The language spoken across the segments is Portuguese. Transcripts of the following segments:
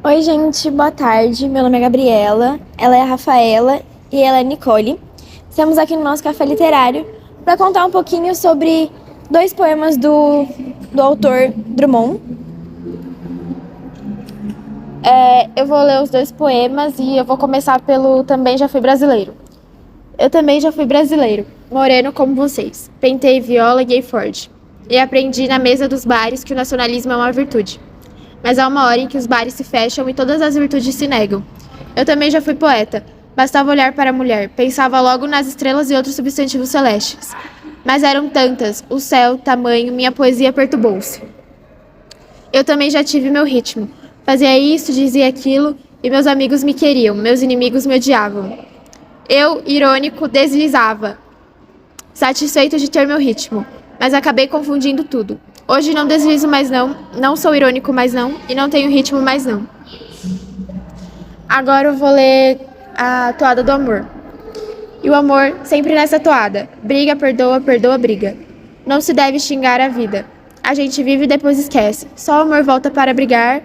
Oi, gente, boa tarde. Meu nome é Gabriela, ela é a Rafaela e ela é a Nicole. Estamos aqui no nosso café literário para contar um pouquinho sobre dois poemas do autor Drummond. Eu vou ler os dois poemas e eu vou começar pelo Também Já Fui Brasileiro. Eu também já fui brasileiro, moreno como vocês. Pentei viola e gay Ford. E aprendi na mesa dos bares que o nacionalismo é uma virtude. Mas há uma hora em que os bares se fecham e todas as virtudes se negam. Eu também já fui poeta. Bastava olhar para a mulher, pensava logo nas estrelas e outros substantivos celestes. Mas eram tantas, o céu, tamanho, minha poesia perturbou-se. Eu também já tive meu ritmo. Fazia isso, dizia aquilo, e meus amigos me queriam, meus inimigos me odiavam. Eu, irônico, deslizava, satisfeito de ter meu ritmo, mas acabei confundindo tudo. Hoje não deslizo mais não sou irônico mais não, e não tenho ritmo mais não. Agora eu vou ler a toada do amor. E o amor sempre nessa toada. Briga, perdoa, perdoa, briga. Não se deve xingar a vida. A gente vive e depois esquece. Só o amor volta para brigar,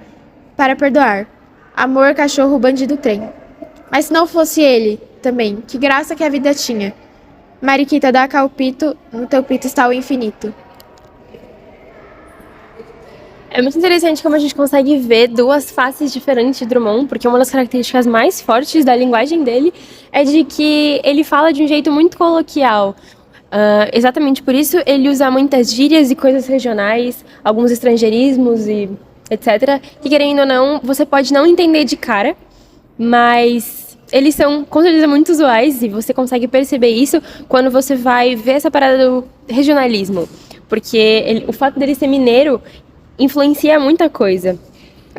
para perdoar. Amor, cachorro, bandido, trem. Mas se não fosse ele, também, que graça que a vida tinha. Mariquita, dá cá o pito, no teu pito está o infinito. É muito interessante como a gente consegue ver duas faces diferentes de Drummond, porque uma das características mais fortes da linguagem dele é de que ele fala de um jeito muito coloquial. Exatamente por isso ele usa muitas gírias e coisas regionais, alguns estrangeirismos e etc. Que, querendo ou não, você pode não entender de cara, mas eles são com certeza muito usuais e você consegue perceber isso quando você vai ver essa parada do regionalismo. Porque o fato dele ser mineiro influencia muita coisa.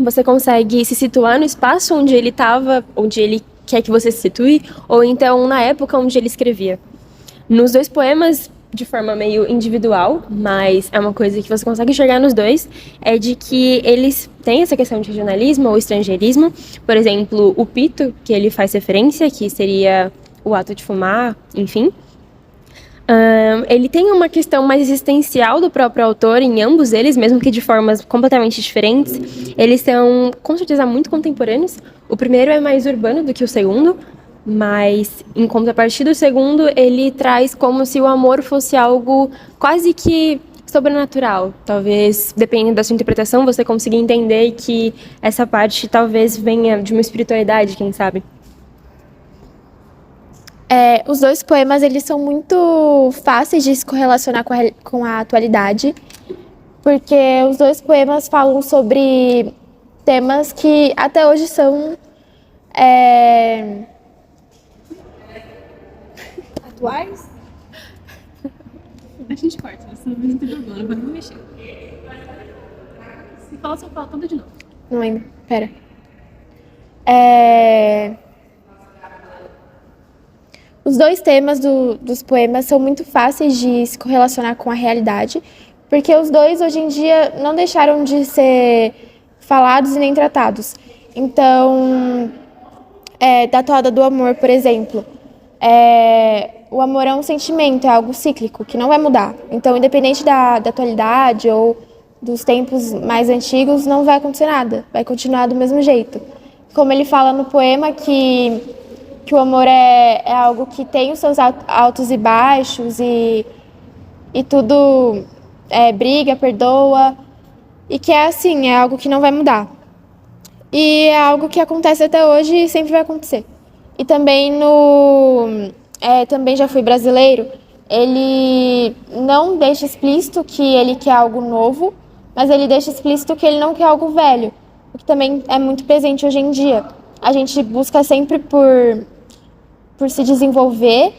Você consegue se situar no espaço onde ele estava, onde ele quer que você se situe, ou então na época onde ele escrevia. Nos dois poemas, de forma meio individual, mas é uma coisa que você consegue enxergar nos dois, é de que eles têm essa questão de regionalismo ou estrangeirismo. Por exemplo, o pito, que ele faz referência, que seria o ato de fumar, enfim. Ele tem uma questão mais existencial do próprio autor em ambos eles, mesmo que de formas completamente diferentes. Eles são, com certeza, muito contemporâneos. O primeiro é mais urbano do que o segundo, mas, em contrapartida do segundo, ele traz como se o amor fosse algo quase que sobrenatural. Talvez, dependendo da sua interpretação, você consiga entender que essa parte talvez venha de uma espiritualidade, quem sabe? Os dois poemas, eles são muito fáceis de se correlacionar com a atualidade, porque os dois poemas falam sobre temas que até hoje são atuais. A gente corta, você não tem problema, não vai me mexer. Se fala, só fala tudo de novo. Não lembro, pera. Os dois temas dos poemas são muito fáceis de se correlacionar com a realidade, porque os dois, hoje em dia, não deixaram de ser falados e nem tratados. Então, da toada do amor, por exemplo, o amor é um sentimento, é algo cíclico, que não vai mudar. Então, independente da atualidade ou dos tempos mais antigos, não vai acontecer nada, vai continuar do mesmo jeito. Como ele fala no poema que o amor é algo que tem os seus altos e baixos e tudo briga, perdoa, e que é assim, é algo que não vai mudar. E é algo que acontece até hoje e sempre vai acontecer. E também Também Já Fui Brasileiro, ele não deixa explícito que ele quer algo novo, mas ele deixa explícito que ele não quer algo velho, o que também é muito presente hoje em dia. A gente busca sempre por se desenvolver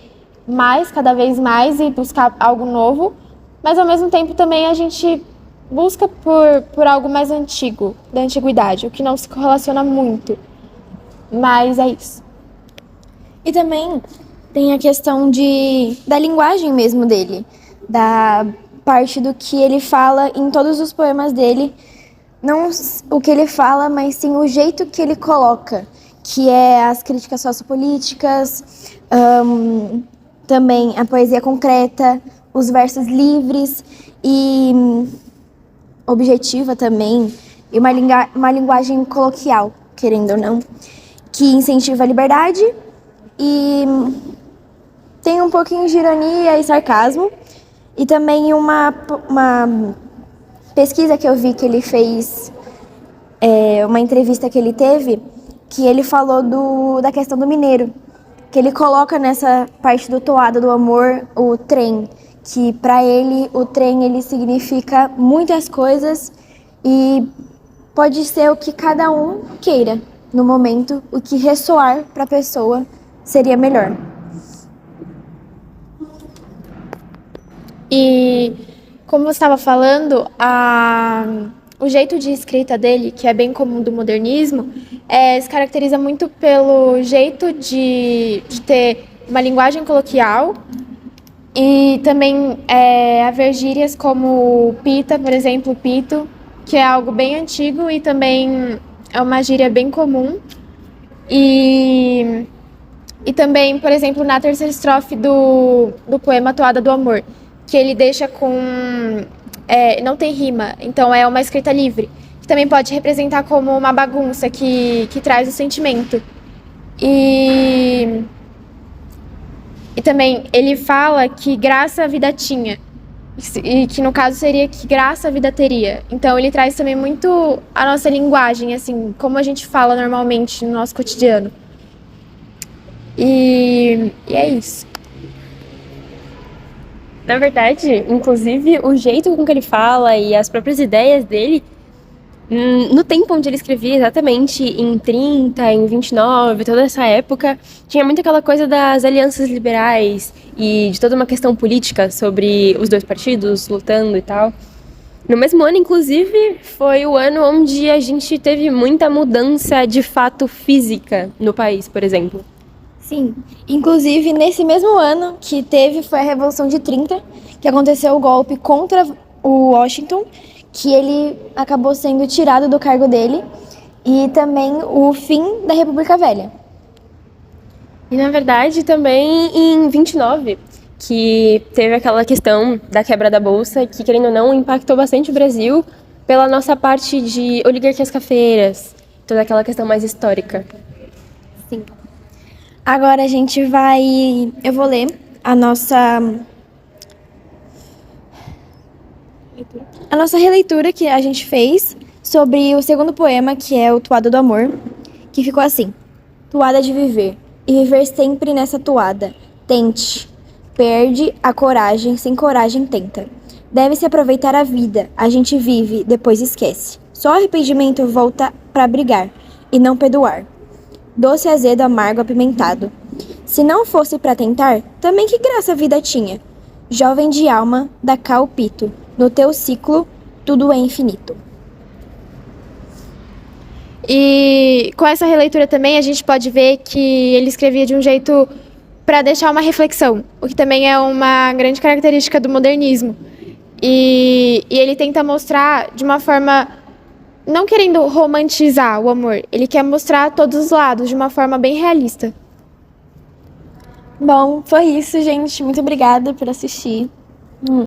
mais, cada vez mais, e buscar algo novo, mas ao mesmo tempo também a gente busca por algo mais antigo, da antiguidade, o que não se correlaciona muito. Mas é isso. E também tem a questão da linguagem mesmo dele, da parte do que ele fala em todos os poemas dele, não o que ele fala, mas sim o jeito que ele coloca, que é as críticas sociopolíticas, também a poesia concreta, os versos livres e objetiva também, e uma linguagem coloquial, que querendo ou não, que incentiva a liberdade e tem um pouquinho de ironia e sarcasmo. E também uma pesquisa que eu vi que ele fez, uma entrevista que ele teve, que ele falou da questão do mineiro, que ele coloca nessa parte do Toada do Amor o trem, que para ele o trem ele significa muitas coisas e pode ser o que cada um queira no momento, o que ressoar para a pessoa seria melhor. E como você estava falando, o jeito de escrita dele, que é bem comum do modernismo, se caracteriza muito pelo jeito de ter uma linguagem coloquial e também haver gírias como pita, por exemplo, pito, que é algo bem antigo e também é uma gíria bem comum. E também, por exemplo, na terceira estrofe do poema Toada do Amor, que ele deixa com... não tem rima, então é uma escrita livre, que também pode representar como uma bagunça que traz o sentimento. E também ele fala que graça a vida tinha, e que no caso seria que graça a vida teria. Então ele traz também muito a nossa linguagem, assim, como a gente fala normalmente no nosso cotidiano. E é isso. Na verdade, inclusive, o jeito com que ele fala e as próprias ideias dele, no tempo onde ele escrevia exatamente em 30, em 29, toda essa época, tinha muito aquela coisa das alianças liberais e de toda uma questão política sobre os dois partidos lutando e tal. No mesmo ano, inclusive, foi o ano onde a gente teve muita mudança de fato física no país, por exemplo. Sim, inclusive nesse mesmo ano que foi a Revolução de 30, que aconteceu o golpe contra o Washington, que ele acabou sendo tirado do cargo dele, e também o fim da República Velha. E na verdade também em 29, que teve aquela questão da quebra da Bolsa, que querendo ou não impactou bastante o Brasil pela nossa parte de oligarquias cafeiras, toda aquela questão mais histórica. Sim. Agora eu vou ler a nossa releitura que a gente fez sobre o segundo poema, que é o Toada do Amor, que ficou assim: Toada de viver, e viver sempre nessa toada. Tente, perde a coragem, sem coragem tenta. Deve-se aproveitar a vida, a gente vive, depois esquece. Só arrependimento volta pra brigar, e não perdoar. Doce, azedo, amargo, apimentado. Se não fosse pra tentar, também que graça a vida tinha. Jovem de alma, dá cá o pito. No teu ciclo, tudo é infinito. E com essa releitura também a gente pode ver que ele escrevia de um jeito para deixar uma reflexão, o que também é uma grande característica do modernismo. E ele tenta mostrar de uma forma, não querendo romantizar o amor, ele quer mostrar todos os lados de uma forma bem realista. Bom, foi isso, gente. Muito obrigada por assistir.